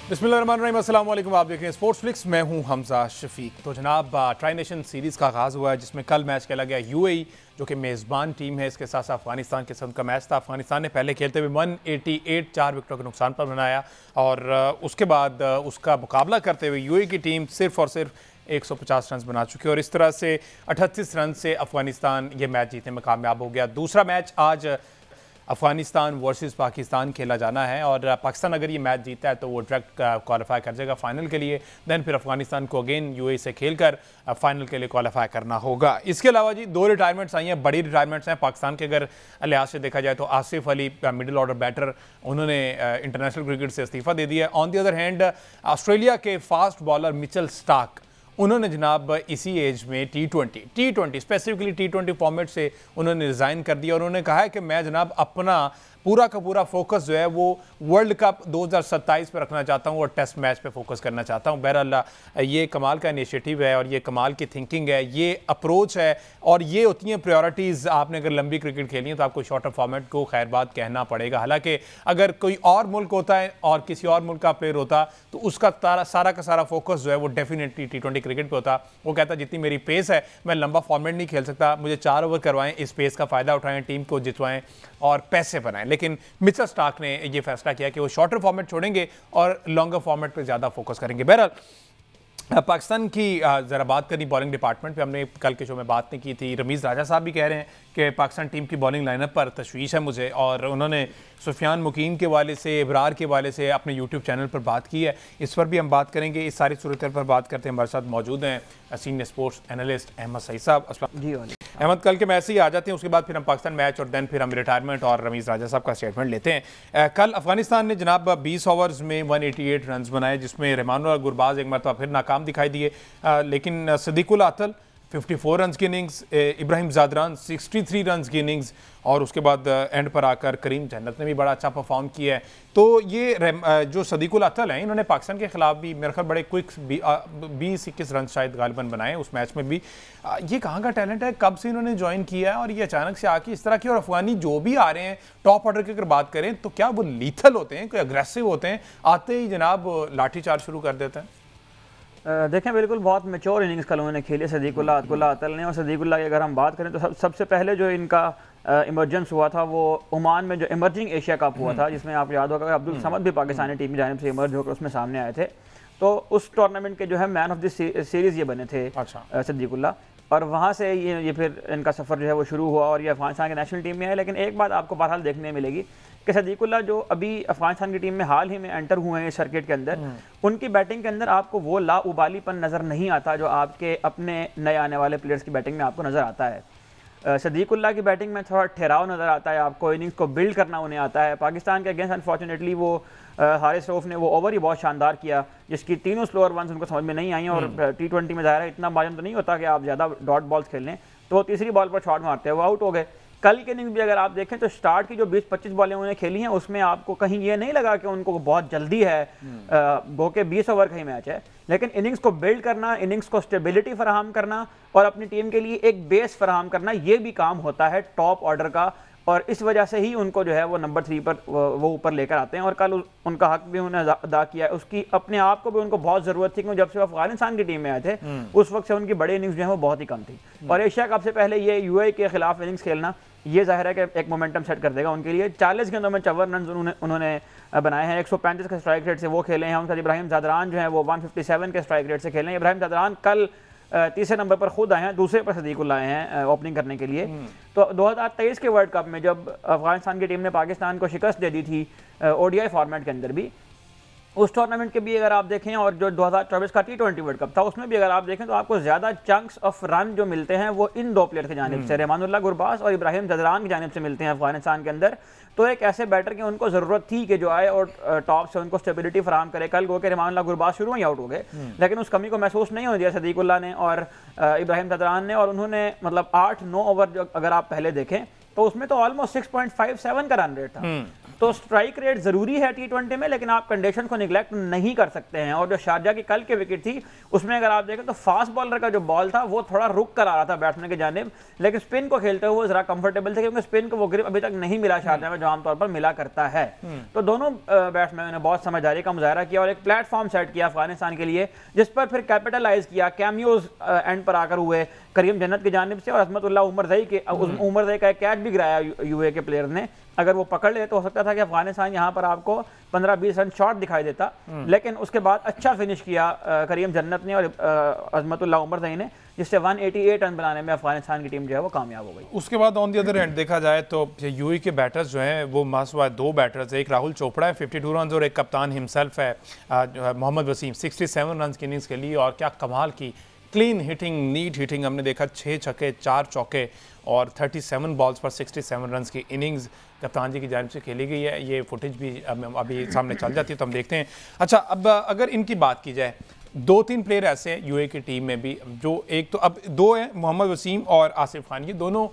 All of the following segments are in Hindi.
बिस्मिल्लाहिर्रहमानिर्रहीम, अस्सलाम वालेकुम। आप देख रहे हैं स्पोर्ट्स फ्लिक्स, मैं हूं हमजा शफीक। तो जनाब ट्राई नेशन सीरीज़ का आगाज़ हुआ है जिसमें कल मैच खेला गया यूएई जो कि मेज़बान टीम है, इसके साथ साथ अफगानिस्तान के साथ का मैच था। अफगानिस्तान ने पहले खेलते हुए 188 4 विकेटों के नुकसान पर बनाया और उसके बाद उसका मुकाबला करते हुए यूएई की टीम सिर्फ और सिर्फ 150 रन बना चुकी है और इस तरह से 38 रन से अफगानिस्तान ये मैच जीतने में कामयाब हो गया। दूसरा मैच आज अफगानिस्तान वर्सेस पाकिस्तान खेला जाना है और पाकिस्तान अगर ये मैच जीता है तो वो डायरेक्ट क्वालिफाई कर जाएगा फाइनल के लिए। देन फिर अफगानिस्तान को अगेन यूएई से खेलकर फाइनल के लिए क्वालिफाई करना होगा। इसके अलावा जी 2 रिटायरमेंट्स आई हैं, बड़ी रिटायरमेंट्स हैं पाकिस्तान के अगर लिहाज से देखा जाए तो। Asif Ali middle order batter, उन्होंने इंटरनेशनल क्रिकेट से इस्तीफा दे दिया है। On the other hand Australia के फास्ट बॉलर मिचेल स्टार्क, उन्होंने जनाब इसी एज में टी20 स्पेसिफिकली टी20 फॉर्मेट से उन्होंने रिज़ाइन कर दिया और उन्होंने कहा है कि मैं जनाब अपना पूरा का पूरा फोकस जो है वो वर्ल्ड कप 2027 पर रखना चाहता हूं और टेस्ट मैच पे फोकस करना चाहता हूं। बहरहाल ये कमाल का इनिशिएटिव है और ये कमाल की थिंकिंग है, ये अप्रोच है और ये होती हैं प्रायोरिटीज़। आपने अगर लंबी क्रिकेट खेलनी है तो आपको शॉर्टर फॉर्मेट को खैर बात कहना पड़ेगा। हालांकि अगर कोई और मुल्क होता है और किसी और मुल्क का प्लेयर होता तो उसका सारा का सारा फोकस जो है वो डेफिनेटली टी20 क्रिकेट पर होता। वो कहता जितनी मेरी पेस है मैं लंबा फॉर्मेट नहीं खेल सकता, मुझे 4 ओवर करवाएं, इस पेस का फ़ायदा उठाएं, टीम को जितवाएं और पैसे बनाएं। लेकिन मिचेल स्टार्क ने ये फैसला किया कि वो शॉर्टर फॉर्मेट छोड़ेंगे और लॉन्गर फॉर्मेट पर ज़्यादा फोकस करेंगे। बहरहाल पाकिस्तान की ज़रा बात करनी बॉलिंग डिपार्टमेंट पे, हमने कल के शो में बात नहीं की थी। रमीज़ राजा साहब भी कह रहे हैं कि पाकिस्तान टीम की बॉलिंग लाइनअप पर तशवीश है मुझे, और उन्होंने सुफियान मुकीम के वाले से, इब्रार के वाले से अपने यूट्यूब चैनल पर बात की है। इस पर भी हम बात करेंगे। इस सारी सूरत पर बात करते हैं। हमारे साथ मौजूद हैं senior sports analyst Ahmed Saeed साहब। अस्सलाम जी। अहमद, कल के मैच से ही आ जाते हैं, उसके बाद फिर हम पाकिस्तान मैच और देन फिर हम रिटायरमेंट और रमीज़ राजा साहब का स्टेटमेंट लेते हैं। कल अफगानिस्तान ने जनाब 20 ओवर्स में 188 रन बनाए जिसमें रहमानुल्लाह गुरबाज एक मरतबा फिर नाकाम दिखाई दिए, लेकिन सदीकुल अतल 54 रन की इनिंग्स, इब्राहिम ज़ादरान 63 रन की इनिंग्स और उसके बाद एंड पर आकर करीम जन्नत ने भी बड़ा अच्छा परफॉर्म किया है। तो ये जो सदीकुल अतल हैं, इन्होंने पाकिस्तान के खिलाफ भी मेरे ख्याल बड़े क्विक 20-21 रन शायद गालिबन बनाए उस मैच में भी। ये कहाँ का टैलेंट है, कब से इन्होंने ज्वाइन किया है और ये अचानक से आके इस तरह की। और अफगानी जो भी आ रहे हैं टॉप ऑर्डर की अगर बात करें तो क्या वो लीथल होते हैं, कोई अग्रेसिव होते हैं, आते ही जनाब लाठी चार्ज शुरू कर देते हैं? देखें, बिल्कुल बहुत मैच्योर इनिंग्स कल उन्होंने खेली सदीकुल्लाह अतल ने। और सदीकुल्लाह की अगर हम बात करें तो सबसे पहले जो इनका इमरजेंस हुआ था वो ओमान में जो इमर्जिंग एशिया कप हुआ था, जिसमें आपको याद होगा अब्दुल समद भी पाकिस्तानी टीम की जानिब से इमर्ज होकर उसमें सामने आए थे। तो उस टूर्नामेंट के जो है मैन ऑफ द सीरीज़ ये बने थे सदीकुल्लाह, और वहाँ से ये फिर इनका सफ़र जो है वो शुरू हुआ और ये अफगानिस्तान की नेशनल टीम में है। लेकिन एक बात आपको बहरहाल देखने मिलेगी कि सदीकुल्लाह जो अभी अफगानिस्तान की टीम में हाल ही में एंटर हुए हैं सर्किट के अंदर, उनकी बैटिंग के अंदर आपको वो लाउबालीपन नज़र नहीं आता जो आपके अपने नए आने वाले प्लेयर्स की बैटिंग में आपको नज़र आता है। सदीकुल्लाह की बैटिंग में थोड़ा ठहराव नज़र आता है आपको, इनिंग्स को बिल्ड करना उन्हें आता है। पाकिस्तान के अगेंस्ट अनफॉर्चुनेटली वो हारिस रऊफ ने वो ओवर ही बहुत शानदार किया जिसकी तीनों स्लोअर वंस उनको समझ में नहीं आई। और टी20 में ज़ाहिर है इतना मार्जिन तो नहीं होता कि आप ज़्यादा डॉट बॉल्स खेल लें, तो वो तीसरी बॉल पर शॉट मारते हैं, वो आउट हो गए। कल के इनिंग्स भी अगर आप देखें तो स्टार्ट की जो 20-25 बॉलें उन्होंने खेली हैं उसमें आपको कहीं ये नहीं लगा कि उनको बहुत जल्दी है, गो के 20 ओवर का ही मैच है। लेकिन इनिंग्स को बिल्ड करना, इनिंग्स को स्टेबिलिटी फराहम करना और अपनी टीम के लिए एक बेस फराहम करना, ये भी काम होता है टॉप ऑर्डर का। और इस वजह से ही उनको जो है वो नंबर 3 पर वो ऊपर लेकर आते हैं। और कल उनका हक भी उन्होंने अदा किया है, उसकी अपने आप को भी उनको बहुत ज़रूरत थी, क्योंकि जब से वो अफगानिस्तान की टीम में आए थे उस वक्त से उनकी बड़ी इनिंग्स जो है वो बहुत ही कम थी। और एशिया कप से पहले ये यूएई के खिलाफ इनिंग्स खेलना ये जाहिर है कि एक मोमेंटम सेट कर देगा उनके लिए। 40 गेंदों में 54 रन उन्होंने बनाए हैं, 135 के स्ट्राइक रेट से वो खेले हैं। उनका इब्राहिम ज़ादरान जो है वो 157 के स्ट्राइक रेट से खेले हैं। इब्राहिम ज़ादरान कल तीसरे नंबर पर खुद आए हैं, दूसरे पर सदीकुल्लाह आए हैं ओपनिंग करने के लिए। तो 2023 के वर्ल्ड कप में जब अफगानिस्तान की टीम ने पाकिस्तान को शिकस्त दे दी थी ओडीआई फॉर्मेट के अंदर भी, उस टूर्नामेंट के भी अगर आप देखें और जो 2024 का टी20 वर्ल्ड कप था उसमें भी अगर आप देखें तो आपको ज़्यादा चंक्स ऑफ रन जो मिलते हैं वो इन 2 प्लेयर की जानिब से, रहमानुल्लाह गुरबाज और इब्राहिम ज़ादरान की जानिब से मिलते हैं अफगानिस्तान के अंदर। तो एक ऐसे बैटर की उनको ज़रूरत थी कि जो आए और टॉप से उनको स्टेबिलिटी फराहम करे। कल गो के रहमानुल्लाह गुरबाज शुरू में ही आउट हो गए, लेकिन उस कमी को महसूस नहीं हो दिया सदीकुल्लाह ने और इब्राहिम ज़ादरान ने। और उन्होंने मतलब 8-9 ओवर जो अगर आप पहले देखें तो उसमें तो ऑलमोस्ट 6.57 का रन रेट था। तो स्ट्राइक रेट जरूरी है T20 में, लेकिन आप कंडीशन को निगलेक्ट नहीं कर सकते हैं। और जो शारजा की कल की विकेट थी उसमें अगर आप देखें तो फास्ट बॉलर का जो बॉल था वो थोड़ा रुक कर आ रहा था बैट्समैन की जानिब, लेकिन स्पिन को खेलते हुए जरा कंफर्टेबल थे, क्योंकि स्पिन को वो ग्रिप अभी तक नहीं मिला शारजा में जो आमतौर पर मिला करता है। तो दोनों बैट्समैनों ने बहुत समझदारी का मुजाहरा किया और एक प्लेटफॉर्म सेट किया अफगानिस्तान के लिए, जिस पर फिर कैपिटलाइज किया। कैमियोज एंड पर आकर हुए करीम जन्नत की जानिब से, और अजमतुल्लाह उमर ज़ई का कैच भी गिराया यूए के प्लेयर ने। अगर वो पकड़ ले तो हो सकता था कि अफगानिस्तान यहाँ पर आपको 15-20 रन शॉट दिखाई देता, लेकिन उसके बाद अच्छा फिनिश किया करीम जन्नत ने और अजमतुल्लाह उमर ज़ई ने, जिससे 188 रन बनाने में अफगानिस्तान की टीम जो है वो कामयाब हो गई। उसके बाद ऑन दी अदर हैंड देखा जाए तो यूएई के बैटर्स जो हैं वो मासवा 2 बैटर्स, एक राहुल चोपड़ा है 52 रन और एक कप्तान हिमसेल्फ है मोहम्मद वसीम 67 रन की इनिंग्स खेली। और क्या कमाल की क्लीन हिटिंग, नीट हिटिंग हमने देखा, 6 छक्के 4 चौके और 37 बॉल्स पर 67 रन की इनिंग्स कप्तान जी की जानिब से खेली गई है। ये फुटेज भी अभी सामने चल जाती है तो हम देखते हैं। अच्छा, अब अगर इनकी बात की जाए, 2-3 प्लेयर ऐसे हैं यूए की टीम में भी जो, एक तो अब 2 हैं मोहम्मद वसीम और आसिफ खान, ये दोनों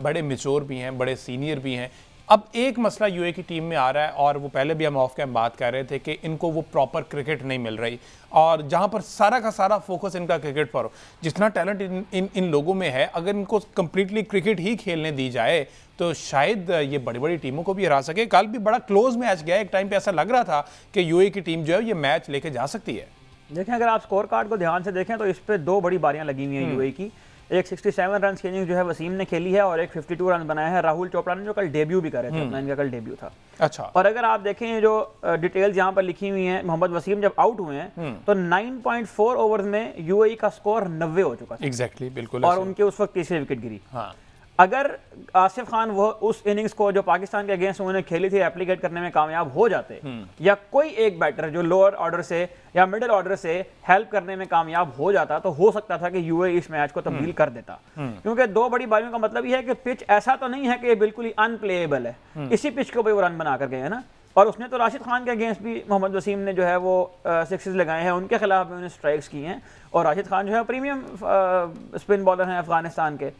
बड़े मैच्योर भी हैं, बड़े सीनियर भी हैं। अब एक मसला यूए की टीम में आ रहा है और वो पहले भी हम ऑफ कैम बात कर रहे थे कि इनको वो प्रॉपर क्रिकेट नहीं मिल रही, और जहां पर सारा का सारा फोकस इनका क्रिकेट पर हो। जितना टैलेंट इन लोगों में है, अगर इनको कंप्लीटली क्रिकेट ही खेलने दी जाए तो शायद ये बड़ी बड़ी टीमों को भी हरा सके। कल भी बड़ा क्लोज मैच गया, एक टाइम पे ऐसा लग रहा था कि यूए की टीम जो है ये मैच लेके जा सकती है। देखें, अगर आप स्कोर कार्ड को ध्यान से देखें तो इस पर 2 बड़ी बारियां लगी हुई हैं यूए की। एक 67 रन की इनिंग्स जो है वसीम ने खेली है और एक 52 रन बनाए हैं राहुल चोपड़ा ने, जो कल डेब्यू भी करे थे अपना, इनका कल डेब्यू था। अच्छा, और अगर आप देखें जो डिटेल्स यहाँ पर लिखी हुई हैं, मोहम्मद वसीम जब आउट हुए हैं तो 9.4 ओवर्स में यूएई का स्कोर 90 हो चुका था। एग्जैक्टली, बिल्कुल। और उनके उस वक्त तीसरी विकेट गिरी। हाँ, अगर आसिफ खान वो उस इनिंग्स को जो पाकिस्तान के अगेंस्ट उन्होंने खेली थी एप्लीकेट करने में कामयाब हो जाते, या कोई एक बैटर जो लोअर ऑर्डर से या मिडिल ऑर्डर से हेल्प करने में कामयाब हो जाता, तो हो सकता था कि यूए इस मैच को तब्दील कर देता। क्योंकि 2 बड़ी बारियों का मतलब यह है कि पिच ऐसा तो नहीं है कि ये बिल्कुल ही अनप्लेएबल है, इसी पिच को भी वो रन बना कर गए हैं ना। और उसने तो राशिद खान के अगेंस्ट भी मोहम्मद वसीम ने जो है वो 6 लगाए हैं, उनके खिलाफ भी उन्होंने स्ट्राइक्स की हैं। और राशिद खान जो है प्रीमियम स्पिन बॉलर हैं अफगानिस्तान के।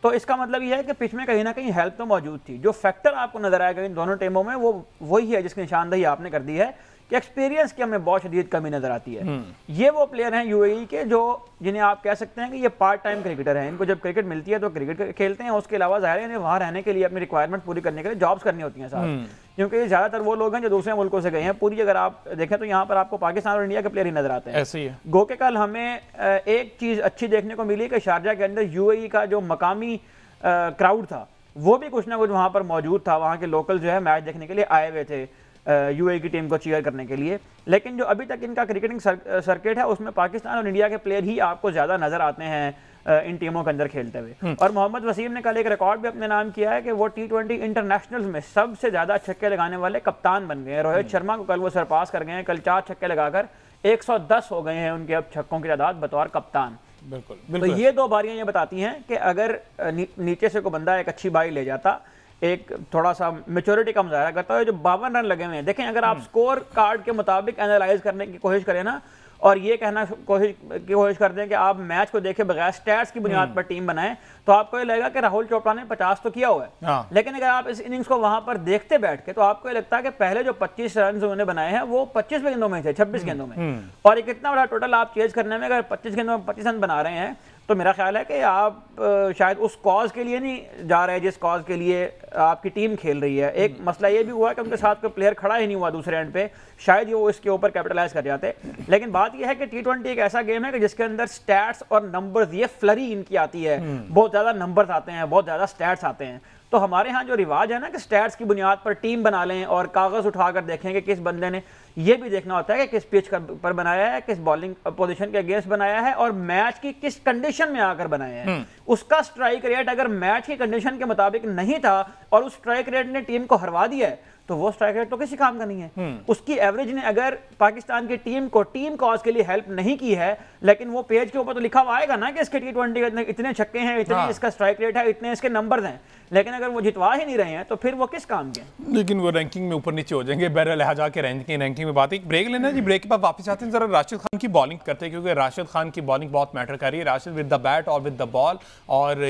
तो इसका मतलब यह है कि पिच में कहीं ना कहीं हेल्प तो मौजूद थी। जो फैक्टर आपको नजर आएगा इन दोनों टीमों में वो वही है जिसकी निशानदेही आपने कर दी है कि एक्सपीरियंस की हमें बहुत शदीद कमी नजर आती है। ये वो प्लेयर हैं यूएई के जो जिन्हें आप कह सकते हैं कि ये पार्ट टाइम क्रिकेटर हैं। इनको जब क्रिकेट मिलती है तो क्रिकेट खेलते हैं, उसके अलावा ज़ाहिर है इन्हें वहाँ रहने के लिए अपनी रिक्वायरमेंट पूरी करने के लिए जॉब्स करनी होती हैं साथ, क्योंकि ज़्यादातर वो लोग हैं जो दूसरे मुल्कों से गए हैं। पूरी अगर आप देखें तो यहाँ पर आपको पाकिस्तान और इंडिया के प्लेयर ही नजर आते हैं। ऐसे ही है। गो के कल हमें एक चीज़ अच्छी देखने को मिली कि शारजा के अंदर यूएई का जो मकामी क्राउड था वो भी कुछ ना कुछ वहाँ पर मौजूद था। वहाँ के लोकल जो है मैच देखने के लिए आए हुए थे यूएई की टीम को चीयर करने के लिए। लेकिन जो अभी तक इनका क्रिकेटिंग सर्किट है उसमें पाकिस्तान और इंडिया के प्लेयर ही आपको ज़्यादा नजर आते हैं इन टीमों के अंदर खेलते हुए। और मोहम्मद वसीम ने कल एक रिकॉर्ड भी अपने नाम किया है कि वो T20 इंटरनेशनल्स में सबसे ज़्यादा छक्के लगाने वाले कप्तान बन गए हैं। रोहित शर्मा को कल वो सरपास कर गए हैं, कल 4 छक्के लगाकर 110 हो गए हैं उनके अब छक्कों की तादाद बतौर कप्तान। बिल्कुल। तो ये 2 बारियां ये बताती हैं कि अगर नीचे से कोई बंदा एक अच्छी बारी ले जाता, एक थोड़ा सा मेच्योरिटी का मुजाहरा करता है, जो 52 रन लगे हुए हैं। देखें, अगर आप स्कोर कार्ड के मुताबिक एनालाइज करने की कोशिश करें ना, और ये कहना कोशिश कर दें कि आप मैच को देखें बगैर स्टैट्स की बुनियाद पर टीम बनाएं, तो आपको ये लगेगा कि राहुल चोपड़ा ने 50 तो किया हुआ है। लेकिन अगर आप इस इनिंग्स को वहां पर देखते बैठ के तो आपको ये लगता है कि पहले जो 25 रन उन्होंने बनाए हैं वो 25 गेंदों में थे, 26 गेंदों में। और एक इतना बड़ा टोटल आप चेज करने में अगर 25 गेंदों में 25 रन बना रहे हैं तो मेरा ख्याल है कि आप शायद उस कॉज के लिए नहीं जा रहे हैं जिस कॉज के लिए आपकी टीम खेल रही है। एक मसला ये भी हुआ कि उनके साथ कोई प्लेयर खड़ा ही नहीं हुआ दूसरे एंड पे, शायद वो इसके ऊपर कैपिटलाइज कर जाते। लेकिन बात यह है कि T20 एक ऐसा गेम है कि जिसके अंदर स्टैट्स और नंबर्स, ये फ्लरी इनकी आती है, बहुत ज्यादा नंबर्स आते हैं, बहुत ज्यादा स्टैट्स आते हैं। तो हमारे यहाँ जो रिवाज है ना कि स्टैट्स की बुनियाद पर टीम बना लें और कागज उठाकर देखें कि किस बंदे ने, ये भी देखना होता है कि किस पिच पर बनाया है, किस बॉलिंग पोजीशन के अगेंस्ट बनाया है और मैच की किस कंडीशन में आकर बनाया है। उसका स्ट्राइक रेट अगर मैच की कंडीशन के मुताबिक नहीं था और उस स्ट्राइक रेट ने टीम को हरवा दिया है तो वो स्ट्राइक रेट तो किसी काम का नहीं है। उसकी एवरेज ने अगर पाकिस्तान की टीम को टीम कॉज के लिए हेल्प नहीं की है, लेकिन वो पेज के ऊपर तो लिखा हुआ आएगा ना कि इसके T20 इतने छक्के हैं, इतने इसका स्ट्राइक रेट है, इतने इसके नंबर्स हैं, लेकिन अगर वो जितवा ही नहीं रहे हैं तो फिर वो किस काम के। लेकिन वो रैंकिंग में ऊपर नीचे हो जाएंगे। बहरहाल लिहाजा के रैंकिंग में बात, एक ब्रेक लेना जी, ब्रेक के बाद वापस आते हैं, जरा राशिद खान की बॉलिंग करते हैं क्योंकि राशिद खान की बॉलिंग बहुत मैटर कर रही है। राशिद विद द बैट और विद द बॉल, और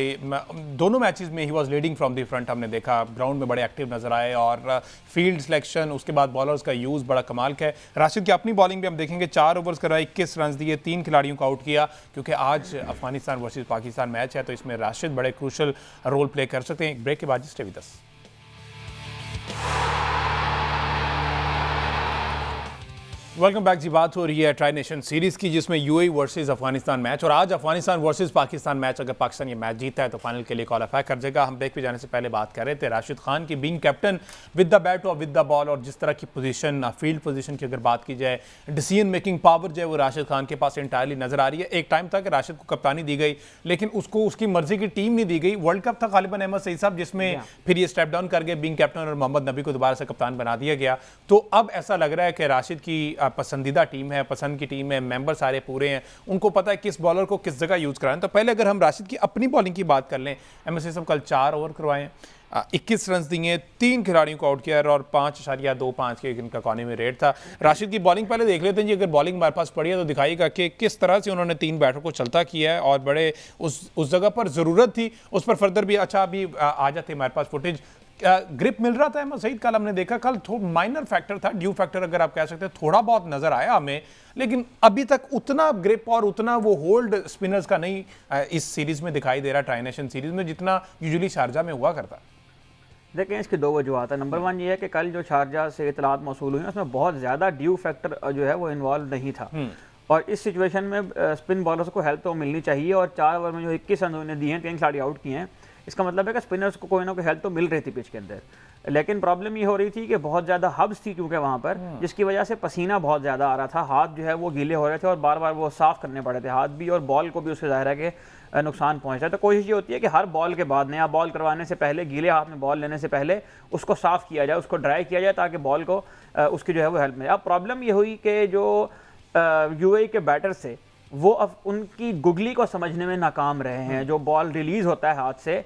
दोनों मैचेस में he was leading from the front. हमने देखा ग्राउंड में बड़े एक्टिव नजर आए और फील्ड सिलेक्शन, उसके बाद बॉलर्स का यूज़ बड़ा कमाल का है। राशिद की अपनी बॉलिंग भी हम देखेंगे, 4 ओवर्स करवाए, 21 रन दिए, 3 खिलाड़ियों को आउट किया, क्योंकि आज अफगानिस्तान वर्सेस पाकिस्तान मैच है, तो इसमें राशिद बड़े क्रूशल रोल प्ले कर सकते हैं। एक ब्रेक के बाद stay with us. Welcome back जी। बात हो रही है ट्राई नेशन सीरीज की, जिसमें यूएई वर्सेस अफगानिस्तान मैच, और आज अफगानिस्तान वर्सेस पाकिस्तान मैच, अगर पाकिस्तान ये मैच जीता है तो फाइनल के लिए क्वालिफाई कर जाएगा। हम ब्रेक पे जाने से पहले बात कर रहे थे राशिद खान की, being captain with the bat और विद द बॉल, और जिस तरह की पोजीशन, फील्ड पोजीशन की अगर बात की जाए, डिसीजन मेकिंग पावर जो है वो राशिद खान के पास इंटायरली नजर आ रही है। एक टाइम था कि राशिद को कप्तानी दी गई, लेकिन उसको उसकी मर्जी की टीम नहीं दी गई। वर्ल्ड कप था गालिबन अहमद सईद साहब, जिसमें फिर ये स्टेप डाउन कर गए बीइंग कैप्टन, और मोहम्मद नबी को दोबारा से कप्तान बना दिया गया। तो अब ऐसा लग रहा है कि राशिद की पसंदीदा टीम है, पसंद की टीम है, मेंबर सारे पूरे हैं, उनको पता है किस बॉलर को किस जगह यूज कराएं। तो पहले अगर हम राशिद की अपनी बॉलिंग की बात कर लें, एमएसए साहब कल 4 ओवर करवाए, 21 रन दिए, 3 खिलाड़ियों को आउट किया और 5.25 के इनका इकॉनमी रेट था। राशिद की बॉलिंग पहले देख लेते हैं जी, अगर बॉलिंग हमारे पास पड़ी है तो दिखाइएगा कि किस तरह से उन्होंने 3 बैटर को चलता किया है, और बड़े उस जगह पर ज़रूरत थी उस पर फर्दर भी। अच्छा, अभी आ जाते हमारे पास फुटेज, ग्रिप मिल रहा था अहमद सईद, कल हमने देखा, कल माइनर फैक्टर था, ड्यू फैक्टर अगर आप कह सकते हैं, थोड़ा बहुत नजर आया हमें, लेकिन अभी तक उतना ग्रिप और उतना वो होल्ड स्पिनर्स का नहीं इस सीरीज में दिखाई दे रहा, ट्राई नेशन सीरीज में, जितना यूजुअली शारजा में हुआ करता। देखें, इसकी 2 वजूहत है। नंबर 1 ये है कि कल जो शारजा से इतलात मौसूल हुई उसमें बहुत ज़्यादा ड्यू फैक्टर जो है वो इन्वॉल्व नहीं था, और इस सिचुएशन में स्पिन बॉलर्स को हेल्प तो मिलनी चाहिए, और 4 ओवर में जो 21 रन उन्होंने दिए हैं, 3 खिलाड़ी आउट किए हैं, इसका मतलब है कि स्पिनर्स को कोई ना कोई हेल्प तो मिल रही थी पिच के अंदर। लेकिन प्रॉब्लम ये हो रही थी कि बहुत ज़्यादा हब्स थी क्योंकि वहाँ पर, जिसकी वजह से पसीना बहुत ज़्यादा आ रहा था, हाथ जो है वो गीले हो रहे थे, और बार बार वो साफ़ करने पड़े थे हाथ भी, और बॉल को भी उससे ज़ाहिर है कि नुकसान पहुँच रहा है। तो कोशिश ये होती है कि हर बॉल के बाद, नया बॉल करवाने से पहले, गीले हाथ में बॉल लेने से पहले उसको साफ़ किया जाए, उसको ड्राई किया जाए, ताकि बॉल को उसकी जो है वो हेल्प मिले। अब प्रॉब्लम ये हुई कि जो यूएई के बैटर से वो अब उनकी गुगली को समझने में नाकाम रहे हैं। जो बॉल रिलीज़ होता है हाथ से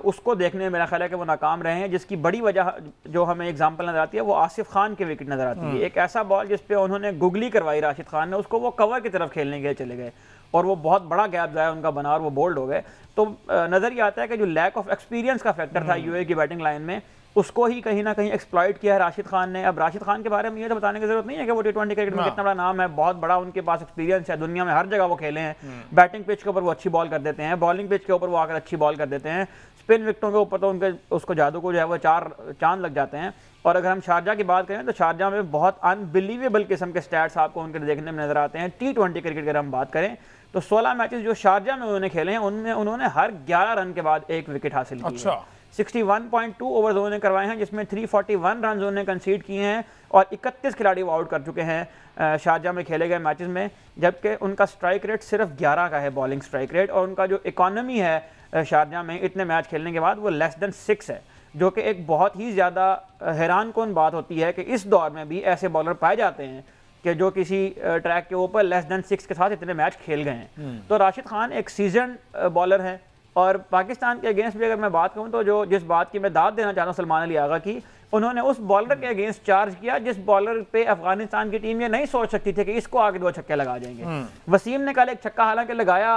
उसको देखने में मेरा ख्याल है कि वो नाकाम रहे हैं, जिसकी बड़ी वजह जो हमें एग्जांपल नजर आती है वो आसिफ खान के विकेट नजर आती है। एक ऐसा बॉल जिस पे उन्होंने गुगली करवाई राशिद खान ने, उसको वो कवर की तरफ खेलने के लिए चले गए, और वो बहुत बड़ा गैप जाया उनका बना, और वो बोल्ड हो गए। तो नज़र ये आता है कि जो लैक ऑफ एक्सपीरियंस का फैक्टर था यूएई की बैटिंग लाइन में, उसको ही कहीं ना कहीं एक्सप्लॉइट किया है राशिद खान ने। अब राशिद खान के बारे में ये तो बताने की जरूरत नहीं है कि वो T20 क्रिकेट में कितना बड़ा नाम है, बहुत बड़ा उनके पास एक्सपीरियंस है, दुनिया में हर जगह वो खेले हैं। बैटिंग पिच के ऊपर वो अच्छी बॉल कर देते हैं, बॉलिंग पिच के ऊपर वो आकर अच्छी बॉल कर देते हैं, स्पिन विकेटों के ऊपर तो उनके उसको जादू को जो है वो 4 चांद लग जाते हैं। और अगर हम शारजा की बात करें तो शारजा में बहुत अनबिलीवेबल किस्म के स्टैट्स आपको उनके देखने में नजर आते हैं। T20 क्रिकेट की अगर हम बात करें तो 16 मैचेस जो शारजा में उन्होंने खेले हैं, उनमें उन्होंने हर 11 रन के बाद 1 विकेट हासिल की है। 61.2 ओवर्स उन्होंने करवाए हैं, जिसमें 341 रन उन्होंने कंसीड किए हैं, और 31 खिलाड़ी वो आउट कर चुके हैं शारजा में खेले गए मैचेस में, जबकि उनका स्ट्राइक रेट सिर्फ 11 का है, बॉलिंग स्ट्राइक रेट, और उनका जो इकॉनमी है शारजा में इतने मैच खेलने के बाद वो लेस देन 6 है, जो कि एक बहुत ही ज़्यादा हैरान कौन बात होती है कि इस दौर में भी ऐसे बॉलर पाए जाते हैं कि जो किसी ट्रैक के ऊपर लेस देन 6 के साथ इतने मैच खेल गए हैं। तो राशिद खान एक सीजन बॉलर है, और पाकिस्तान के अगेंस्ट भी अगर मैं बात करूं तो जो जिस बात की मैं दाद देना चाहता हूं सलमान अली आगा की, उन्होंने उस बॉलर के अगेंस्ट चार्ज किया जिस बॉलर पे अफगानिस्तान की टीम ये नहीं सोच सकती थी कि इसको आगे 2 छक्के लगा जाएंगे। वसीम ने कल एक छक्का हालांकि लगाया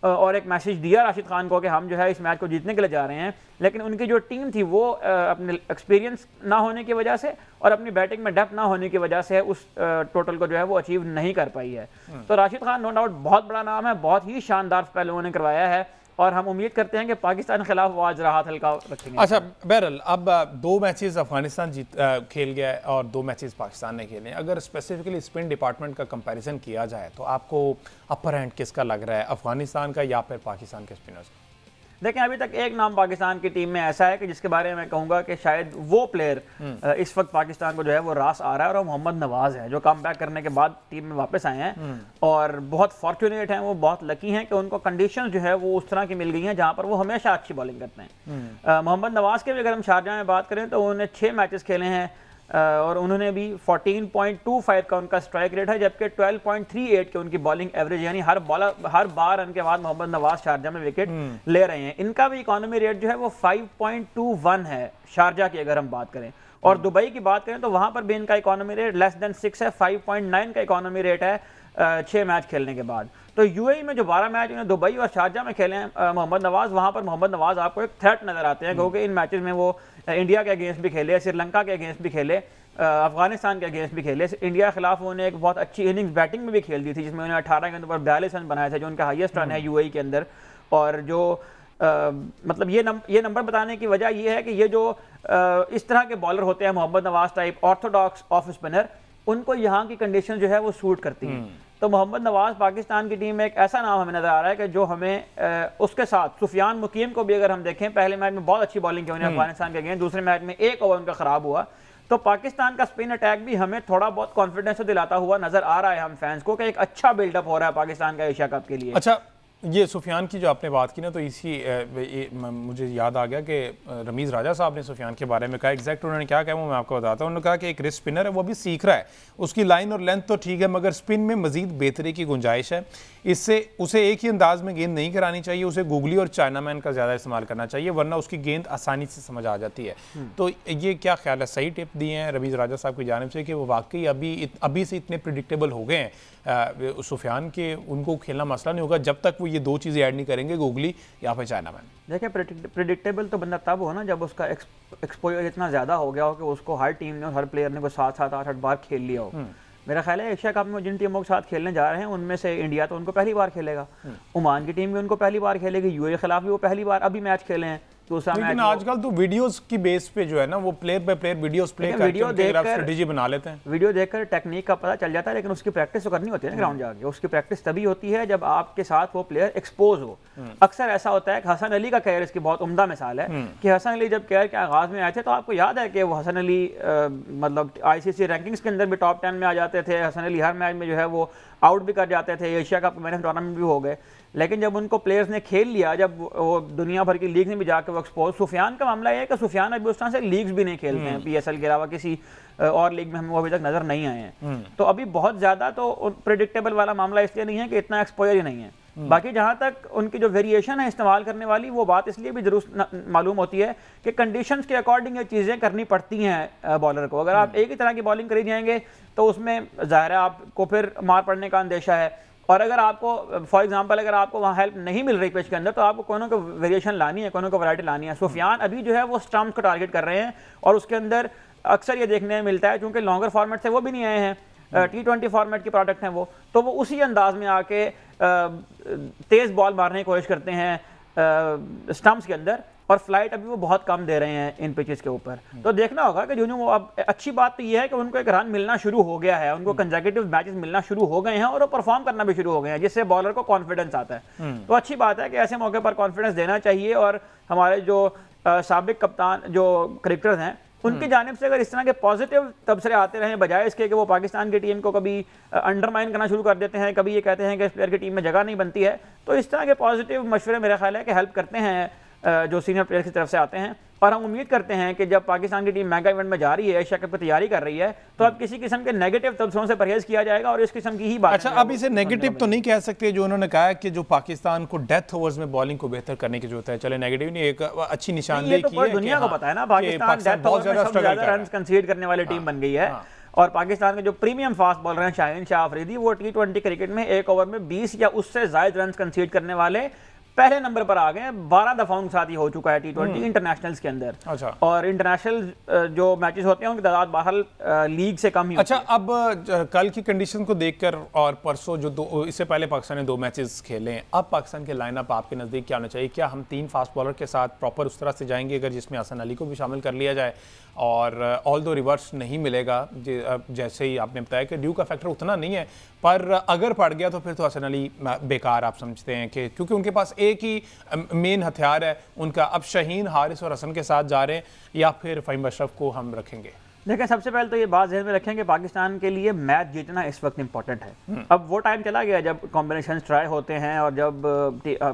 और एक मैसेज दिया राशिद खान को कि हम जो है इस मैच को जीतने के लिए जा रहे हैं, लेकिन उनकी जो टीम थी वो अपने एक्सपीरियंस ना होने की वजह से और अपनी बैटिंग में डेप्थ ना होने की वजह से उस टोटल को जो है वो अचीव नहीं कर पाई है। तो राशिद खान नो डाउट बहुत बड़ा नाम है, बहुत ही शानदार स्पेल उन्होंने करवाया है, और हम उम्मीद करते हैं कि पाकिस्तान के खिलाफ वो आज राहत हल्का रखेंगे। अच्छा बहरहाल, अब 2 मैचेस अफगानिस्तान खेल गया है और 2 मैचेस पाकिस्तान ने खेले हैं। अगर स्पेसिफिकली स्पिन डिपार्टमेंट का कंपैरिजन किया जाए तो आपको अपर हैंड किसका लग रहा है, अफगानिस्तान का या फिर पाकिस्तान के स्पिनर्स का? देखें, अभी तक एक नाम पाकिस्तान की टीम में ऐसा है कि जिसके बारे में मैं कहूंगा कि शायद वो प्लेयर इस वक्त पाकिस्तान को जो है वो रास आ रहा है, और वो मोहम्मद नवाज है, जो कम बैक करने के बाद टीम में वापस आए हैं और बहुत फॉर्चुनेट हैं, वो बहुत लकी हैं कि उनको कंडीशंस जो है वो उस तरह की मिल गई हैं जहां पर वो हमेशा अच्छी बॉलिंग करते हैं। मोहम्मद नवाज के भी अगर हम शारजा में बात करें तो उन्होंने 6 मैचेस खेले हैं, और उन्होंने भी 14.25 का उनका स्ट्राइक रेट है, जबकि 12.38 की उनकी बॉलिंग एवरेज, यानी हर 12 रन के बाद मोहम्मद नवाज शारजा में विकेट ले रहे हैं। इनका भी इकॉनमी रेट जो है वो 5.21 है शारजा की अगर हम बात करें, और दुबई की बात करें तो वहां पर भी इनका इकॉनमी रेट लेस देन 6 है, 5.9 का इकॉनमी रेट है 6 मैच खेलने के बाद। तो यूएई में जो 12 मैच उन्हें दुबई और शारजा में खेले हैं मोहम्मद नवाज, वहां पर मोहम्मद नवाज आपको एक थ्रेट नजर आते हैं, क्योंकि इन मैचेस में वो इंडिया के अगेंस्ट भी खेले, श्रीलंका के अगेंस्ट भी खेले, अफगानिस्तान के अगेंस्ट भी खेले। इंडिया के खिलाफ उन्होंने एक बहुत अच्छी इनिंग्स बैटिंग में भी खेल दी थी, जिसमें उन्होंने 18 गेंदों पर 42 रन बनाए थे, जो उनका हाईएस्ट रन है यूएई के अंदर। और जो मतलब ये नंबर बताने की वजह ये है कि ये जो इस तरह के बॉलर होते हैं, Mohammad Nawaz type orthodox off spinner, उनको यहाँ की कंडीशन जो है वो सूट करती हैं। तो मोहम्मद नवाज पाकिस्तान की टीम में एक ऐसा नाम हमें नजर आ रहा है कि जो हमें उसके साथ सुफियान मुकीम को भी अगर हम देखें, पहले मैच में बहुत अच्छी बॉलिंग की उन्होंने अफगानिस्तान के अगेंस्ट, दूसरे मैच में एक ओवर उनका खराब हुआ। तो पाकिस्तान का स्पिन अटैक भी हमें थोड़ा बहुत कॉन्फिडेंस दिलाता हुआ नजर आ रहा है हम फैंस को, कि एक अच्छा बिल्डअप हो रहा है पाकिस्तान का एशिया कप के लिए। अच्छा, ये सुफियान की जो आपने बात की ना, तो इसी मुझे याद आ गया कि रमीज़ राजा साहब ने सुफियान के बारे में कहा, एग्जैक्ट उन्होंने क्या कहा वो मैं आपको बताता हूँ। उन्होंने कहा कि एक रिस्ट स्पिनर है, वो भी सीख रहा है, उसकी लाइन और लेंथ तो ठीक है, मगर स्पिन में मजीद बेहतरी की गुंजाइश है। इससे उसे एक ही अंदाज में गेंद नहीं करानी चाहिए, उसे गूगली और चाइनामैन का ज़्यादा इस्तेमाल करना चाहिए, वरना उसकी गेंद आसानी से समझ आ जाती है। तो ये क्या ख्याल है, सही टिप दिए हैं रमीज़ राजा साहब की जानिब से कि वो वाकई अभी से इतने प्रिडिक्टेबल हो गए हैं सुफियान के, उनको खेलना मसला नहीं होगा जब तक वो ये दो चीज़ें ऐड नहीं करेंगे, गूगली या फिर चाइनामैन? देखिए, प्रिडिक्टेबल तो बंदा तब हो ना जब उसका एक्सपोजर इतना ज़्यादा हो गया हो कि उसको हर टीम ने, हर प्लेयर ने 7-7, 8-8 बार खेल लिया हो। मेरा ख्याल है एशिया कप में जिन टीमों के साथ खेलने जा रहे हैं उनमें से इंडिया तो उनको पहली बार खेलेगा, ओमान की टीम भी उनको पहली बार खेलेगी, यूएई के खिलाफ भी वो पहली बार अभी मैच खेले हैं। लेकिन आजकल तो वीडियोस की बेस पे जो है ना, वो player by player videos play करके उनके स्ट्रेटजी बना लेते हैं। वीडियो देखकर टेक्निक का पता चल जाता है, लेकिन उसकी प्रैक्टिस तो करनी होती है ना ग्राउंड जाके। उसकी प्रैक्टिस तभी होती है जब आपके साथ वो प्लेयर एक्सपोज हो। अक्सर ऐसा होता है कि हसन अली का कैरियर इसकी बहुत उम्दा मिसाल है कि हसन अली जब कैरियर के आगाज में आए थे तो आपको याद है कि वो हसन अली मतलब आईसीसी रैंकिंग्स के अंदर भी टॉप 10 में आ जाते थे। हसन अली हर मैच में जो है वो आउट भी कर जाते थे, Asia cup man of tournament भी हो गए। लेकिन जब उनको प्लेयर्स ने खेल लिया, जब वो दुनिया भर की लीग में भी जाकर वो एक्सपोज, सुफियान का मामला ये है कि सुफियान अभी उस तरह से लीग्स भी नहीं खेलते हैं, पीएसएल के अलावा किसी और लीग में हमें वो अभी तक नजर नहीं आए हैं। तो अभी बहुत ज्यादा तो प्रेडिक्टेबल वाला मामला इसलिए नहीं है कि इतना एक्सपोजर ही नहीं है। बाकी जहां तक उनकी जो वेरिएशन है इस्तेमाल करने वाली, वो बात इसलिए भी जरूर मालूम होती है कि कंडीशंस के अकॉर्डिंग ये चीजें करनी पड़ती हैं बॉलर को। अगर आप एक ही तरह की बॉलिंग करी जाएंगे तो उसमें जाहिर है आपको फिर मार पड़ने का अंदेशा है। और अगर आपको फॉर एग्जांपल अगर आपको वहाँ हेल्प नहीं मिल रही पिच के अंदर, तो आपको कोनों को वेरिएशन लानी है, कोनों को वैरायटी लानी है। सुफियान अभी जो है वो स्टंप्स को टारगेट कर रहे हैं, और उसके अंदर अक्सर ये देखने में मिलता है, चूंकि लॉन्गर फॉर्मेट से वो भी नहीं आए हैं, T20 फॉर्मेट के प्रोडक्ट हैं वो, तो वो उसी अंदाज में आके तेज बॉल मारने की कोशिश करते हैं स्टंप्स के अंदर, और फ्लाइट अभी वो बहुत कम दे रहे हैं इन पिचेस के ऊपर। तो देखना होगा कि जो वो अब अच्छी बात तो ये है कि उनको एक रन मिलना शुरू हो गया है, उनको कंसेक्यूटिव मैचेस मिलना शुरू हो गए हैं और वो परफॉर्म करना भी शुरू हो गए हैं, जिससे बॉलर को कॉन्फिडेंस आता है। तो अच्छी बात है कि ऐसे मौके पर कॉन्फिडेंस देना चाहिए। और हमारे जो साबिक कप्तान जो क्रिकेटर्स हैं उनकी जानिब से अगर इस तरह के पॉजिटिव तबसरे आते रहे, बजाय इसके कि वो पाकिस्तान की टीम को कभी अंडरमाइन करना शुरू कर देते हैं, कभी ये कहते हैं कि इस प्लेयर की टीम में जगह नहीं बनती है, तो इस तरह के पॉजिटिव मशवरे मेरा ख्याल है कि हेल्प करते हैं जो सीनियर प्लेयर्स की तरफ से आते हैं। और हम उम्मीद करते हैं कि जब पाकिस्तान की टीम मेगा इवेंट में जा रही है, एशिया कप की तैयारी कर रही है, तो अब किसी किस्म के नेगेटिव तबसरों से परहेज किया जाएगा और इस किस्म की ही बात। अच्छा, अब इसे नेगेटिव तो नहीं कह सकते, जो उन्होंने कहा कि जो पाकिस्तान को डेथ ओवर्स में बॉलिंग को बेहतर करने की जरूरत है। चले नेगेटिव नहीं, एक अच्छी निशानदेही की है, दुनिया को पता है ना पाकिस्तान डेथ ओवर्स में सबसे ज्यादा रन कंसीड करने वाली टीम बन गई है। और पाकिस्तान के जो प्रीमियम फास्ट बॉलर हैं शाहीन शाह अफरीदी, वो T20 क्रिकेट में एक ओवर में 20 या उससे ज्यादा रन कंसीड करने वाले पहले नंबर पर आ गए हैं। 12 दफा उनके साथ ये हो चुका है T20 इंटरनेशनल्स के अंदर। अच्छा। और इंटरनेशनल जो मैचेस होते हैं उनकी तादाद बाहर लीग से कम ही अच्छा, अब कल की कंडीशन को देखकर और परसों जो इससे पहले पाकिस्तान ने 2 मैचेस खेले हैं, अब पाकिस्तान के लाइनअप आपके नज़दीक क्या होना चाहिए? क्या हम 3 फास्ट बॉलर के साथ प्रॉपर उस तरह से जाएंगे अगर जिसमें हसन अली को भी शामिल कर लिया जाए, और ऑल दो रिवर्स नहीं मिलेगा, जैसे ही आपने बताया कि ड्यू का फैक्टर उतना नहीं है, पर अगर पड़ गया तो फिर तो हसन अली बेकार आप समझते हैं कि क्योंकि उनके पास एक ही मेन हथियार है उनका। अब शाहीन, हारिस और हसन के साथ जा रहे हैं, या फिर फ़हीम अशरफ को हम रखेंगे? देखें, सबसे पहले तो ये बात ध्यान में रखें कि पाकिस्तान के लिए मैच जीतना इस वक्त इंपॉर्टेंट है। अब वो टाइम चला गया जब कॉम्बिनेशन ट्राई होते हैं, और जब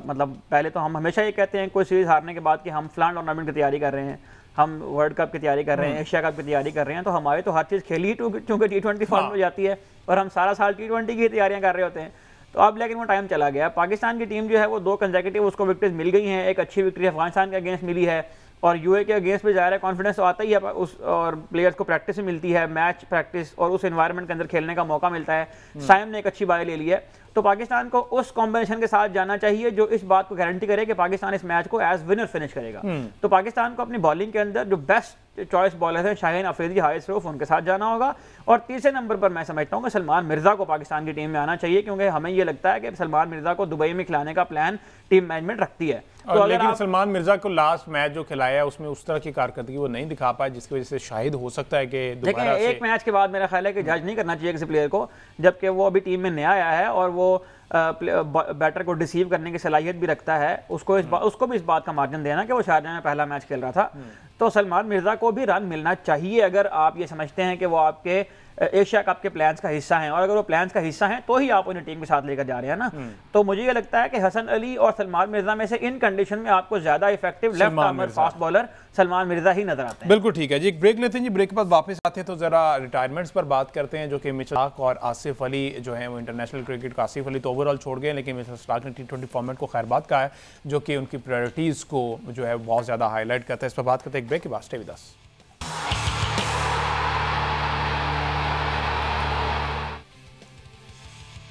मतलब पहले तो हम हमेशा ये कहते हैं कोई सीरीज हारने के बाद कि हम फलान टूर्नामेंट की तैयारी कर रहे हैं, हम वर्ल्ड कप की तैयारी कर रहे हैं, एशिया कप की तैयारी कर रहे हैं, तो हमारे तो हर चीज़ खेली ही चूँकि T20 फॉर्म में जाती है और हम सारा साल T20 की तैयारियां कर रहे होते हैं। तो अब लेकिन वो टाइम चला गया। पाकिस्तान की टीम जो है वो 2 कंसेक्यूटिव उसको विक्ट्रीज मिल गई हैं। एक अच्छी विक्ट्री अफगानिस्तान के अगेंस्ट मिली है, और यूए के अगेंस्ट भी जा रहा है, कॉन्फिडेंस तो आता ही है उस, और प्लेयर्स को प्रैक्टिस मिलती है, मैच प्रैक्टिस और उस एनवायरनमेंट के अंदर खेलने का मौका मिलता है। साइम ने एक अच्छी बारी ले ली है। तो पाकिस्तान को उस कॉम्बिनेशन के साथ जाना चाहिए जो इस बात को गारंटी करे कि पाकिस्तान इस मैच को एज विनर फिनिश करेगा। तो पाकिस्तान को अपनी बॉलिंग के अंदर जो बेस्ट चॉइस बॉलर है शाहीन अफरीदी, हारिस रऊफ, उनके साथ जाना होगा। और तीसरे नंबर पर मैं समझता हूँ कि सलमान मिर्जा को पाकिस्तान की टीम में आना चाहिए, क्योंकि हमें ये लगता है कि सलमान मिर्जा को दुबई में खिलाने का प्लान टीम मैनेजमेंट रखती है। तो लेकिन सलमान मिर्जा को लास्ट मैच जो खिलाया है उसमें उस तरह की कारकर्दगी वो नहीं दिखा पाया, जिसकी वजह से शायद हो सकता है कि देखिए एक मैच के बाद मेरा ख्याल है कि जज नहीं करना चाहिए किसी प्लेयर को, जबकि वो अभी टीम में नया आया है और वो बैटर को डिसीव करने की सलाहियत भी रखता है। उसको भी इस बात का मार्जिन देना कि वो शारजाह में पहला मैच खेल रहा था। तो सलमान मिर्जा को भी रन मिलना चाहिए अगर आप ये समझते हैं कि वो आपके एशिया कप के प्लान्स का हिस्सा हैं, और अगर वो प्लान्स का हिस्सा हैं तो ही आप उन्हें टीम के साथ लेकर जा रहे हैं ना। तो मुझे ये लगता है कि हसन अली और सलमान मिर्जा में से इन कंडीशन में आपको ज्यादा effective left arm fast bowler Salman Mirza ही नजर आते हैं। बिल्कुल ठीक है जी, एक ब्रेक लेते हैं जी। ब्रेक के बाद वापस आते हैं तो जरा रिटायरमेंट्स पर बात करते हैं, जो कि मिचेल स्टार्क और आसिफ अली जो है वो इंटरनेशनल क्रिकेट का, आसिफ अली तो ओवरऑल छोड़ गए, लेकिन मिचेल स्टार्क ने T20 फॉर्मेट को खैरबाद कहा है, जो कि उनकी प्रायोरिटीज को जो है बहुत ज्यादा हाईलाइट करता है। इस पर बात करते हैं एक ब्रेक के बाद। Stay with us.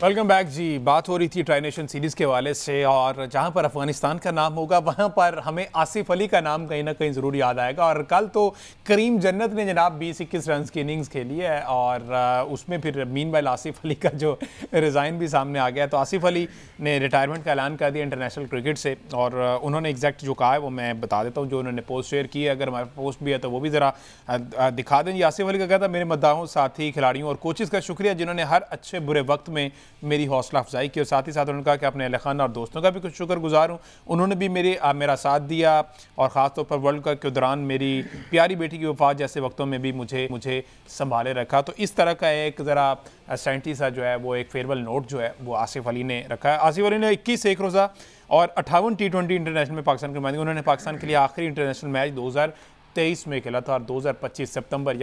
Welcome back जी। बात हो रही थी ट्राई नेशन सीरीज के हवाले से, और जहां पर अफगानिस्तान का नाम होगा वहां पर हमें आसिफ अली का नाम कहीं ना कहीं जरूर याद आएगा। और कल तो करीम जन्नत ने जनाब 20-21 रन की इनिंग्स खेली है, और उसमें फिर मीनवाइल आसिफ अली का जो रिज़ाइन भी सामने आ गया। तो आसिफ अली ने रिटायरमेंट का ऐलान कर दिया इंटरनेशनल क्रिकेट से, और उन्होंने एग्जैक्ट जो कहा है वो मैं बता देता हूँ। जो उन्होंने पोस्ट शेयर की है, अगर हमारे पोस्ट भी है तो वो भी ज़रा दिखा दें। आसिफ अली का कहता है, मेरे मद्दाहों, साथी, खिलाड़ियों और कोचेज़ का शुक्रिया जिन्होंने हर अच्छे बुरे वक्त में मेरी हौसला अफजाई की, और साथ ही साथ उन्होंने कहा कि अपने अहल खाना और दोस्तों का भी कुछ शुक्रगुजार हूँ। उन्होंने भी मेरा साथ दिया, और ख़ासतौर पर वर्ल्ड कप के दौरान मेरी प्यारी बेटी की वफ़ात जैसे वक्तों में भी मुझे संभाले रखा। तो इस तरह का एक ज़रा सेंटी सा जो है वो एक फेयरवेल नोट जो है वो आसिफ अली ने रखा है। आसिफ अली ने 21 एक रोज़ा और 58 T20 इंटरनेशनल में पाकिस्तान के नुमाइंदगी। उन्होंने पाकिस्तान के लिए आखिरी इंटरनेशनल मैच 2023 में खेला था, और 2025 सितंबर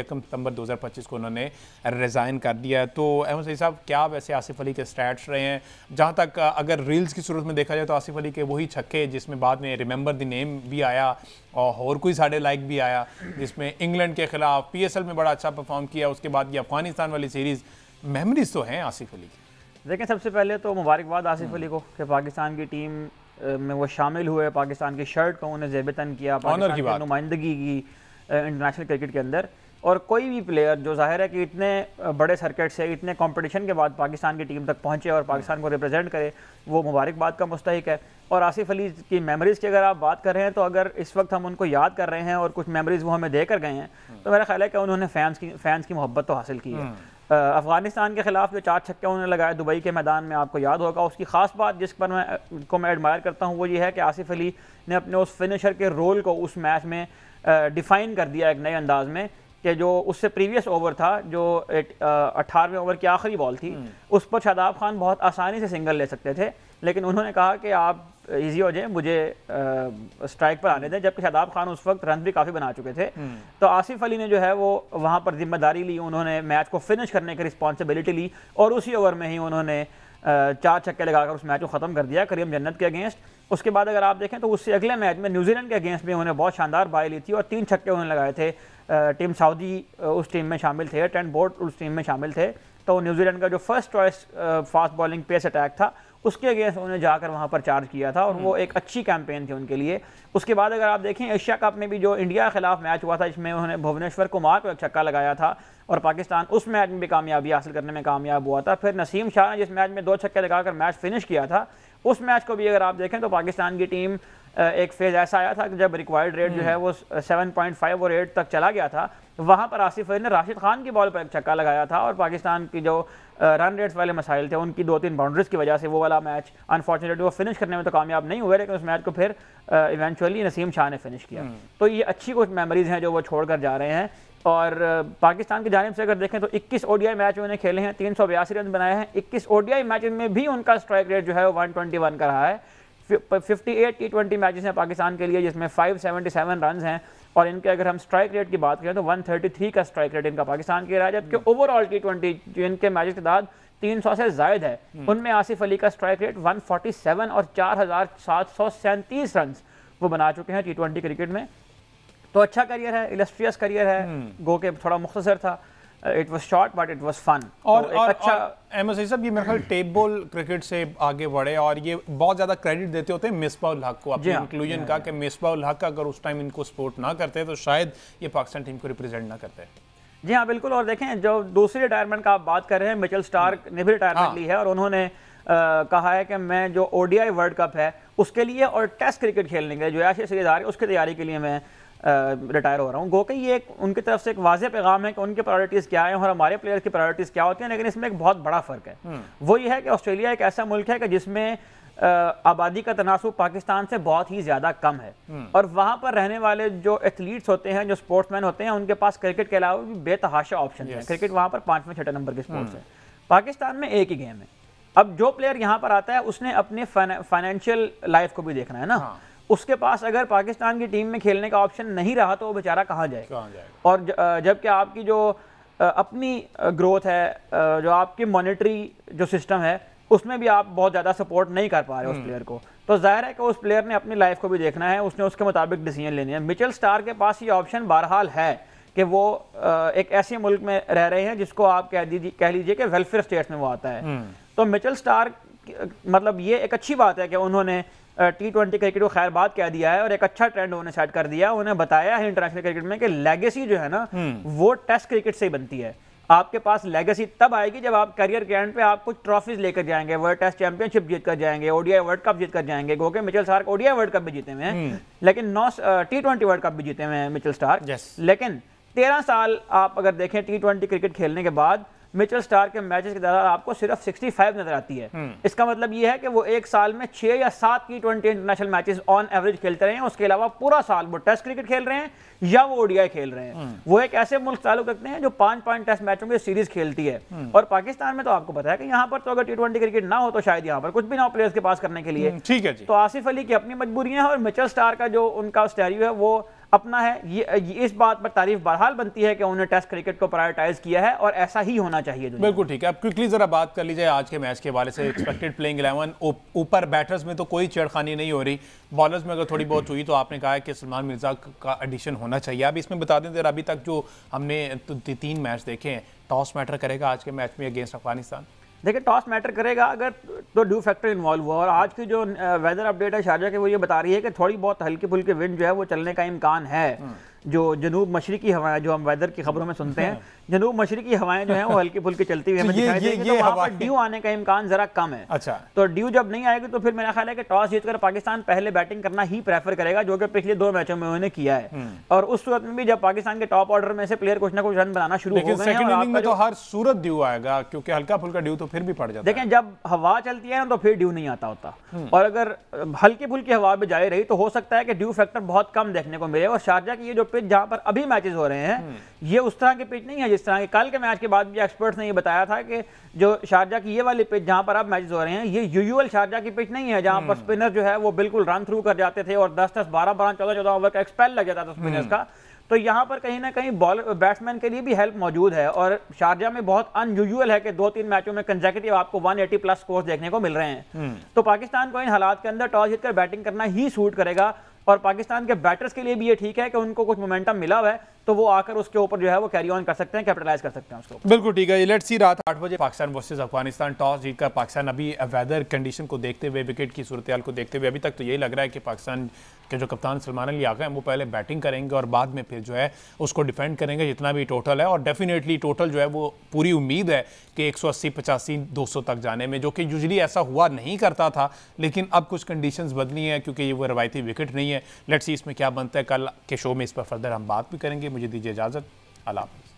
2025 को उन्होंने रिज़ाइन कर दिया। तो अहमद सईद साहब, क्या वैसे आसिफ अली के स्टैट्स रहे हैं? जहाँ तक अगर रील्स की सूरत में देखा जाए तो आसिफ अली के वही छक्के जिसमें बाद में रिमेंबर द नेम भी आया, और कोई साढ़े लाइक भी आया, जिसमें इंग्लैंड के खिलाफ PSL में बड़ा अच्छा परफॉर्म किया। उसके बाद ये अफगानिस्तान वाली सीरीज़, मेमोरीज तो हैं आसिफ अली की। देखें, सबसे पहले तो मुबारकबाद आसिफ अली को कि पाकिस्तान की टीम में वो शामिल हुए, पाकिस्तान की शर्ट को उन्हें ज़ेबतन किया, पाकिस्तान की नुमाइंदगी की इंटरनेशनल क्रिकेट के अंदर। और कोई भी प्लेयर जो जाहिर है कि इतने बड़े सर्किट से, इतने कंपटीशन के बाद पाकिस्तान की टीम तक पहुंचे और पाकिस्तान को रिप्रेजेंट करे, वो मुबारकबाद का मुस्तहिक है। और आसिफ अली की मेमोरीज़ की अगर आप बात कर रहे हैं, तो अगर इस वक्त हम उनको याद कर रहे हैं और कुछ मेमोरीज़ वो हमें दे कर गए हैं, तो मेरा ख्याल है कि उन्होंने फैंस की मोहब्बत तो हासिल की है। अफगानिस्तान के खिलाफ जो 4 छक्के उन्होंने लगाए दुबई के मैदान में, आपको याद होगा। उसकी ख़ास बात जिस पर मैं एडमायर करता हूँ वो ये है कि आसिफ अली ने अपने उस फिनिशर के रोल को उस मैच में डिफ़ाइन कर दिया एक नए अंदाज में, कि जो उससे प्रीवियस ओवर था, जो 18वें ओवर की आखिरी बॉल थी, उस पर शादाब खान बहुत आसानी से सिंगल ले सकते थे, लेकिन उन्होंने कहा कि आप इजी हो जाए, मुझे स्ट्राइक पर आने दें, जबकि शादाब खान उस वक्त रन भी काफ़ी बना चुके थे। तो आसिफ अली ने जो है वो वहाँ पर जिम्मेदारी ली, उन्होंने मैच को फिनिश करने की रिस्पॉन्सिबिलिटी ली, और उसी ओवर में ही उन्होंने 4 छक्के लगाकर उस मैच को ख़त्म कर दिया करीम जन्नत के अगेंस्ट। उसके बाद अगर आप देखें तो उससे अगले मैच में न्यूजीलैंड के अगेंस्ट भी उन्होंने बहुत शानदार बाई ली थी, और 3 छक्के उन्होंने लगाए थे। टीम सऊदी उस टीम में शामिल थे, ट्रेंट बोल्ट उस टीम में शामिल थे। तो न्यूजीलैंड का जो first choice fast bowling pace attack था, उसके अगेंस्ट उन्होंने जाकर वहाँ पर चार्ज किया था, और वो एक अच्छी कैंपेन थी उनके लिए। उसके बाद अगर आप देखें एशिया कप में भी जो इंडिया के खिलाफ मैच हुआ था, जिसमें उन्होंने भुवनेश्वर कुमार को एक छक्का लगाया था, और पाकिस्तान उस मैच में भी कामयाबी हासिल करने में कामयाब हुआ था। फिर नसीम शाह ने जिस मैच में 2 छक्के लगाकर मैच फिनिश किया था, उस मैच को भी अगर आप देखें तो पाकिस्तान की टीम एक फेज़ ऐसा आया था कि जब रिक्वायर्ड रेट जो है वो 7.5 और 8 तक चला गया था, वहाँ पर आसिफ अली ने राशिद खान की बॉल पर एक छक्का लगाया था, और पाकिस्तान की जो रन रेट्स वाले मसाइल थे, उनकी 2-3 बाउंड्रीज़ की वजह से वो वाला मैच अनफॉर्चुनेटली वो फिनिश करने में तो कामयाब नहीं हुए, लेकिन उस मैच को फिर इवेंचुअली नसीम शाह ने फिनिश किया। तो ये अच्छी कुछ मेमोरीज़ हैं जो वो छोड़ कर जा रहे हैं। और पाकिस्तान की जानिब से अगर देखें तो 21 ODI मैच उन्होंने खेले हैं, 382 रन बनाए हैं। 21 ODI मैच में भी उनका स्ट्राइक रेट जो है वो 121 का रहा है। 58 T20 मैचेस हैं पाकिस्तान के लिए, जिसमें 577 रन हैं, और इनके अगर हम स्ट्राइक रेट की बात करें तो 133 का स्ट्राइक रेट इनका पाकिस्तान के रहा है, जबकि ओवरऑल T20 जो इनके मैचेस की तादाद 300 से ज़ायद है, उनमें आसिफ अली का स्ट्राइक रेट 147 और 4737 रन वो बना चुके हैं T20 क्रिकेट में। तो अच्छा करियर है, इलस्ट्रियस करियर है, गो के थोड़ा मुख्तसर था, it was short but it was fun. और तो एक अच्छा अहमद सईद साहब, ये मेरे ख्याल टेप बॉल क्रिकेट से आगे बढ़े और ये बहुत ज़्यादा क्रेडिट देते होते हैं मिसबाह उल हक को अपने इंक्लूजन का, कि मिसबाह उल हक अगर उस टाइम इनको सपोर्ट ना करते तो शायद ये पाकिस्तान टीम को रिप्रेजेंट ना करते। जी हाँ बिल्कुल। और देखें जो दूसरी रिटायरमेंट का आप बात कर रहे हैं, मिचेल स्टार्क ने भी रिटायरमेंट ली है और उन्होंने कहा है कि मैं जो ओडीआई वर्ल्ड कप है उसके लिए और टेस्ट क्रिकेट खेलने के लिए जो एशिया सीरीज आ रही है उसकी तैयारी के लिए मैं रिटायर हो रहा हूँ। गो कि ये उनकी तरफ से एक वाज़ेह पैगाम है कि उनकी प्रायोरिटीज़ क्या है और हमारे प्लेयर्स की प्रायोरिटीज़ क्या होती हैं। लेकिन इसमें एक बहुत बड़ा फ़र्क है, वो ये है कि ऑस्ट्रेलिया एक ऐसा मुल्क है कि जिसमें आबादी का तनासुब पाकिस्तान से बहुत ही ज़्यादा कम है और वहाँ पर रहने वाले जो एथलीट्स होते हैं, जो स्पोर्ट्समैन होते हैं, उनके पास क्रिकेट के अलावा भी बेतहाशा ऑप्शन है। क्रिकेट वहाँ पर 5वें-6वें नंबर के स्पोर्ट्स है। पाकिस्तान में एक ही गेम है। अब जो प्लेयर यहाँ पर आता है उसने अपने फाइनेंशियल लाइफ को भी देखना है ना। उसके पास अगर पाकिस्तान की टीम में खेलने का ऑप्शन नहीं रहा तो वो बेचारा कहाँ जाए। और जबकि आपकी जो अपनी ग्रोथ है, जो आपकी मॉनेटरी जो सिस्टम है, उसमें भी आप बहुत ज़्यादा सपोर्ट नहीं कर पा रहे उस प्लेयर को, तो जाहिर है कि उस प्लेयर ने अपनी लाइफ को भी देखना है, उसने उसके मुताबिक डिसीजन लेने हैं। मिचेल स्टार्क के पास ये ऑप्शन बहरहाल है कि वो एक ऐसे मुल्क में रह रहे हैं जिसको आप कह लीजिए कि वेलफेयर स्टेट्स में वो आता है। तो मिचेल स्टार्क, मतलब ये एक अच्छी बात है कि उन्होंने T20 क्रिकेट को खैर बात कह दिया है और एक अच्छा ट्रेंड उन्होंने सेट कर दिया। उन्हें बताया है इंटरनेशनल क्रिकेट में कि लेगेसी जो है ना वो टेस्ट क्रिकेट से ही बनती है। आपके पास लेगेसी तब आएगी जब आप करियर के एंड पे आप कुछ ट्रॉफीज लेकर जाएंगे, वर्ल्ड टेस्ट चैंपियनशिप जीत कर जाएंगे, ओडीआई वर्ल्ड कप जीत कर जाएंगे। गो के Mitchell Starc ODI world cup भी जीते हुए हैं, लेकिन T20 वर्ल्ड कप भी जीते हुए हैं मिचेल स्टार्क। लेकिन 13 साल आप अगर देखें T20 क्रिकेट खेलने के बाद मिचेल स्टार्क के मैचेस की तादाद आपको सिर्फ 65 नजर आती है। इसका मतलब ये है कि वो एक साल में 6 या 7 T20 international matches on average खेलते रहे हैं। उसके अलावा पूरा साल वो टेस्ट क्रिकेट खेल रहे हैं या वो ओडीआई खेल रहे हैं। वो एक ऐसे मुल्क ताल्लुक रखते हैं जो 5 टेस्ट मैचों की सीरीज खेलती है। और पाकिस्तान में तो आपको पता है कि यहाँ पर तो अगर T20 क्रिकेट ना हो तो शायद यहाँ पर कुछ भी ना हो प्लेयर्स के पास करने के लिए। ठीक है जी। तो आसिफ अली की अपनी मजबूरियां हैं और मिचेल स्टार्क का जो उनका स्टैरियो है वो अपना है। ये इस बात पर तारीफ बहरहाल बनती है कि उन्होंने टेस्ट क्रिकेट को प्रायोरिटाइज किया है और ऐसा ही होना चाहिए। बिल्कुल ठीक है। अब क्विकली जरा बात कर लीजिए आज के मैच के हवाले से। एक्सपेक्टेड प्लेइंग 11 ऊपर बैटर्स में तो कोई छेड़खानी नहीं हो रही, बॉलर्स में अगर थोड़ी बहुत हुई तो आपने कहा है कि सलमान मिर्जा का एडिशन होना चाहिए। अब इसमें बता दें अभी तक जो हमने 3 मैच देखे हैं, टॉस मैटर करेगा आज के मैच में अगेंस्ट अफगानिस्तान? देखिए टॉस मैटर करेगा अगर तो ड्यू फैक्टर इन्वॉल्व हुआ। और आज की जो वेदर अपडेट है शारजा के, वो ये बता रही है कि थोड़ी बहुत हल्की फुल्की विंड जो है वो चलने का इम्कान है। जो जनूब मशरिकी हवाएं जो हम वेदर की खबरों में सुनते हैं, जनूब मशरिकी हवाएं जो हैं वो हल्की फुल्की चलती हुई हमें दिखाई देंगी, तो वहाँ पर ड्यू आने का इम्कान जरा कम है। अच्छा, तो ड्यू जब नहीं आएगी तो फिर मेरा ख्याल है कि टॉस जीतकर पाकिस्तान पहले बैटिंग करना ही प्रेफर करेगा, जो कि पिछले 2 मैचों में उन्होंने किया है। और उस सूरत में भी जब पाकिस्तान के टॉप ऑर्डर में से प्लेयर कुछ ना कुछ रन बनाना शुरू हो गए हैं, सेकंड इनिंग में तो हर सूरत ड्यू आएगा, क्योंकि हल्का फुल्का ड्यू तो फिर भी पड़ जाता है। देखें जब हवा चलती है ना तो फिर ड्यू नहीं आता होता, और अगर हल्की फुल्की हवा भी जारी रही तो हो सकता है कि ड्यू फैक्टर बहुत कम देखने को मिले। और शारजा की ये जो पिच जहां पर अभी मैचेस हो रहे हैं ये उस तरह की पिच नहीं है जिस तरह के कल के मैच के बाद भी एक्सपर्ट्स ने ये बताया था कि जो शारजा की ये वाली पिच जहां पर अब मैचेस हो रहे हैं ये यूजुअल शारजा की पिच नहीं है, जहां पर स्पिनर जो है वो बिल्कुल रन थ्रू कर जाते थे और 10-10, 12-12, 14-14 ओवर का एक्सपेल लग जाता था स्पिनर्स का। तो यहाँ पर कहीं ना कहीं बैट्समैन के लिए भी हेल्प मौजूद है। और शारजा में बहुत अनयूजुअल है कि 2-3 मैचों में कंसेक्यूटिव आपको 180 प्लस स्कोर देखने को मिल रहे हैं। तो पाकिस्तान को इन हालात के अंदर टॉस जीतकर बैटिंग करना ही सूट करेगा। और पाकिस्तान के बैटर्स के लिए भी ये ठीक है कि उनको कुछ मोमेंटम मिला हुआ है तो वो आकर उसके ऊपर जो है वो कैरी ऑन कर सकते हैं, कैपिटलाइज कर सकते हैं उसके ऊपर। बिल्कुल ठीक है। लेट्स सी रात 8 बजे पाकिस्तान वर्सेस अफगानिस्तान। टॉस जीतकर पाकिस्तान अभी वेदर कंडीशन को देखते हुए, विकेट की सूरत को देखते हुए अभी तक तो यही लग रहा है कि पाकिस्तान के जो कप्तान सलमान अली आगा हैं वो पहले बैटिंग करेंगे और बाद में फिर जो है उसको डिफेंड करेंगे जितना भी टोटल है। और डेफिनेटली टोटल जो है वो पूरी उम्मीद है कि 180, 85, 200 तक जाने में, जो कि यूजुअली ऐसा हुआ नहीं करता था, लेकिन अब कुछ कंडीशंस बदली हैं क्योंकि ये वो रवायती विकेट नहीं है। लेट्स सी इसमें क्या बनता है। कल के शो में इस पर फर्दर हम बात भी करेंगे। मुझे दीजिए इजाज़त। अल्लाह हाफ़िज़।